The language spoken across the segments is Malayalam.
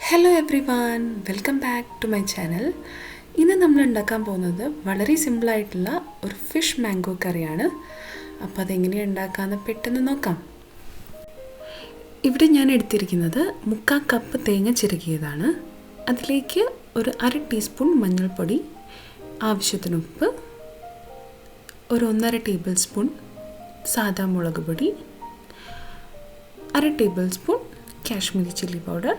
Hello everyone, welcome back to my channel. ഇന്ന് നമ്മൾ ഉണ്ടാക്കാൻ പോകുന്നത് വളരെ സിമ്പിളായിട്ടുള്ള ഒരു ഫിഷ് മാംഗോ കറിയാണ്. അപ്പോൾ അതെങ്ങനെയാണ് ഉണ്ടാക്കാമെന്ന് പെട്ടെന്ന് നോക്കാം. ഇവിടെ ഞാൻ എടുത്തിരിക്കുന്നത് 3/4 കപ്പ് തേങ്ങ ചിരകിയതാണ്. അതിലേക്ക് ഒരു 1/2 ടീസ്പൂൺ മഞ്ഞൾപ്പൊടി, ആവശ്യത്തിന് ഉപ്പ്, ഒരു 1/2 ടേബിൾ സ്പൂൺ സാദാ മുളക് പൊടി, 1/2 table spoon Kashmiri chilli powder,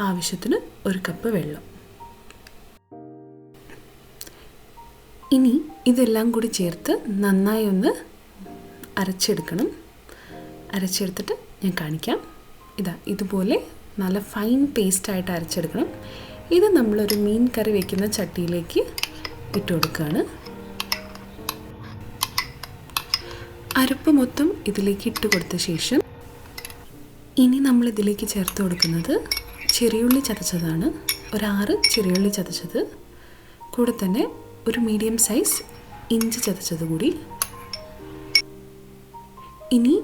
ആവശ്യത്തിന് 1 കപ്പ് വെള്ളം. ഇനി ഇതെല്ലാം കൂടി ചേർത്ത് നന്നായി ഒന്ന് അരച്ചെടുക്കണം. അരച്ചെടുത്തിട്ട് ഞാൻ കാണിക്കാം. ഇതുപോലെ നല്ല ഫൈൻ പേസ്റ്റായിട്ട് അരച്ചെടുക്കണം. ഇത് നമ്മളൊരു മീൻ കറി വയ്ക്കുന്ന ചട്ടിയിലേക്ക് ഇട്ട് കൊടുക്കുകയാണ്. അരപ്പ് മൊത്തം ഇതിലേക്ക് ഇട്ട് കൊടുത്ത ശേഷം ഇനി നമ്മൾ ഇതിലേക്ക് ചേർത്ത് കൊടുക്കുന്നത് ചെറിയുള്ളി ചതച്ചതാണ്. ഒരു 6 ചെറിയുള്ളി ചതച്ചത്, കൂടെ തന്നെ ഒരു മീഡിയം സൈസ് ഇഞ്ചി ചതച്ചത് കൂടി. ഇനി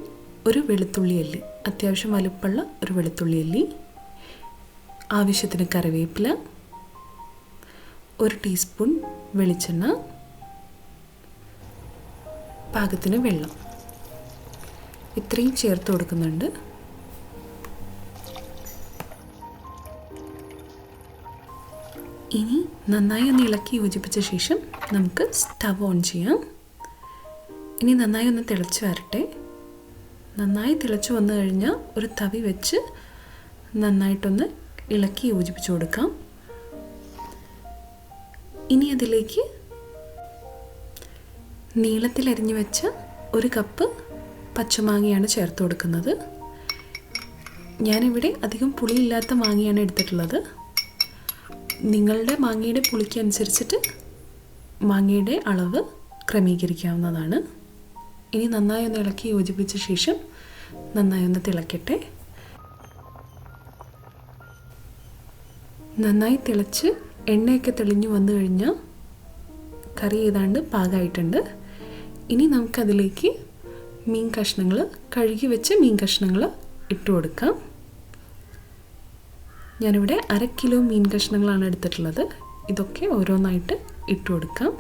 ഒരു വെളുത്തുള്ളി അല്ലി, അത്യാവശ്യം വലുപ്പമുള്ള ഒരു വെളുത്തുള്ളി അല്ലി, ആവശ്യത്തിന് കറിവേപ്പില, 1 ടീസ്പൂൺ വെളിച്ചെണ്ണ, പാകത്തിന് വെള്ളം, ഇത്രയും ചേർത്ത് കൊടുക്കുന്നുണ്ട്. ഇനി നന്നായി ഒന്ന് ഇളക്കി യോജിപ്പിച്ച ശേഷം നമുക്ക് സ്റ്റവ് ഓൺ ചെയ്യാം. ഇനി നന്നായി ഒന്ന് തിളച്ച് വരട്ടെ. നന്നായി തിളച്ച് വന്നു കഴിഞ്ഞാൽ ഒരു തവി വെച്ച് നന്നായിട്ടൊന്ന് ഇളക്കി യോജിപ്പിച്ച് കൊടുക്കാം. ഇനി അതിലേക്ക് നീളത്തിൽ അരിഞ്ഞു വെച്ച 1 കപ്പ് പച്ചമാങ്ങയാണ് ചേർത്ത് കൊടുക്കുന്നത്. ഞാനിവിടെ അധികം പുളിയില്ലാത്ത മാങ്ങയാണ് എടുത്തിട്ടുള്ളത്. നിങ്ങളുടെ മാങ്ങയുടെ പുളിക്ക് അനുസരിച്ചിട്ട് മാങ്ങയുടെ അളവ് ക്രമീകരിക്കാവുന്നതാണ്. ഇനി നന്നായി ഒന്ന് ഇളക്കി യോജിപ്പിച്ച ശേഷം നന്നായി ഒന്ന് തിളക്കട്ടെ. നന്നായി തിളച്ച് എണ്ണയൊക്കെ തെളിഞ്ഞു വന്നു കഴിഞ്ഞാൽ കറി ഏതാണ്ട് പാകമായിട്ടുണ്ട്. ഇനി നമുക്കതിലേക്ക് മീൻ കഷ്ണങ്ങൾ, കഴുകി വെച്ച മീൻ കഷ്ണങ്ങൾ ഇട്ട് കൊടുക്കാം. ഞാനിവിടെ 1/2 കിലോ മീൻ കഷ്ണങ്ങളാണ് എടുത്തിട്ടുള്ളത്. ഇതൊക്കെ ഓരോന്നായിട്ട് ഇട്ട് കൊടുക്കാം.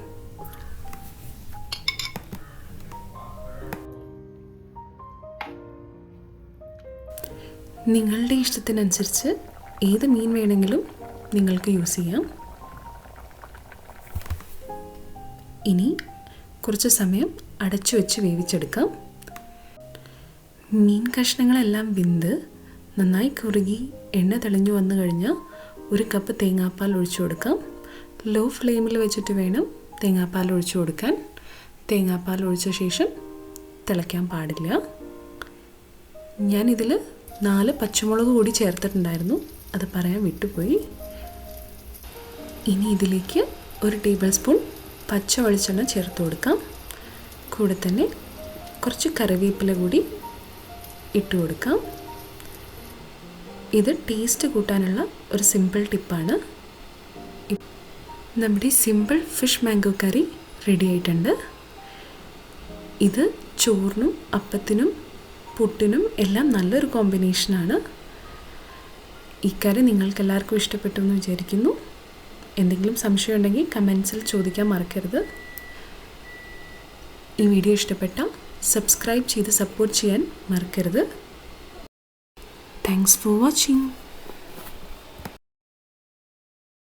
നിങ്ങളുടെ ഇഷ്ടത്തിനനുസരിച്ച് ഏത് മീൻ വേണമെങ്കിലും നിങ്ങൾക്ക് യൂസ് ചെയ്യാം. ഇനി കുറച്ച് സമയം അടച്ചു വെച്ച് വേവിച്ചെടുക്കാം. മീൻ കഷ്ണങ്ങളെല്ലാം വെന്ത് നന്നായി കുറുകി എണ്ണ തെളിഞ്ഞു വന്നു കഴിഞ്ഞാൽ 1 കപ്പ് തേങ്ങാപ്പാൽ ഒഴിച്ചു കൊടുക്കാം. ലോ ഫ്ലെയിമിൽ വെച്ചിട്ട് വേണം തേങ്ങാപ്പാൽ ഒഴിച്ചു കൊടുക്കാൻ. തേങ്ങാപ്പാൽ ഒഴിച്ച ശേഷം തിളയ്ക്കാൻ പാടില്ല. ഞാനിതിൽ 4 പച്ചമുളക് കൂടി ചേർത്തിട്ടുണ്ടായിരുന്നു, അത് പറയാൻ വിട്ടുപോയി. ഇനി ഇതിലേക്ക് 1 ടേബിൾ സ്പൂൺ പച്ച വെളിച്ചെണ്ണ ചേർത്ത് കൊടുക്കാം. കൂടെ തന്നെ കുറച്ച് കറിവേപ്പില കൂടി ഇട്ട് കൊടുക്കാം. ഇത് ടേസ്റ്റ് കൂട്ടാനുള്ള ഒരു സിമ്പിൾ ടിപ്പാണ്. നമ്മുടെ സിമ്പിൾ ഫിഷ് മാംഗോ കറി റെഡി ആയിട്ടുണ്ട്. ഇത് ചോറിനും അപ്പത്തിനും പുട്ടിനും എല്ലാം നല്ലൊരു കോമ്പിനേഷനാണ്. ഈ കറി നിങ്ങൾക്കെല്ലാവർക്കും ഇഷ്ടപ്പെട്ടു എന്ന് വിചാരിക്കുന്നു. എന്തെങ്കിലും സംശയം ഉണ്ടെങ്കിൽ കമൻസിൽ ചോദിക്കാൻ മറക്കരുത്. ഈ വീഡിയോ ഇഷ്ടപ്പെട്ടാൽ സബ്സ്ക്രൈബ് ചെയ്ത് സപ്പോർട്ട് ചെയ്യാൻ മറക്കരുത്. Thanks for watching.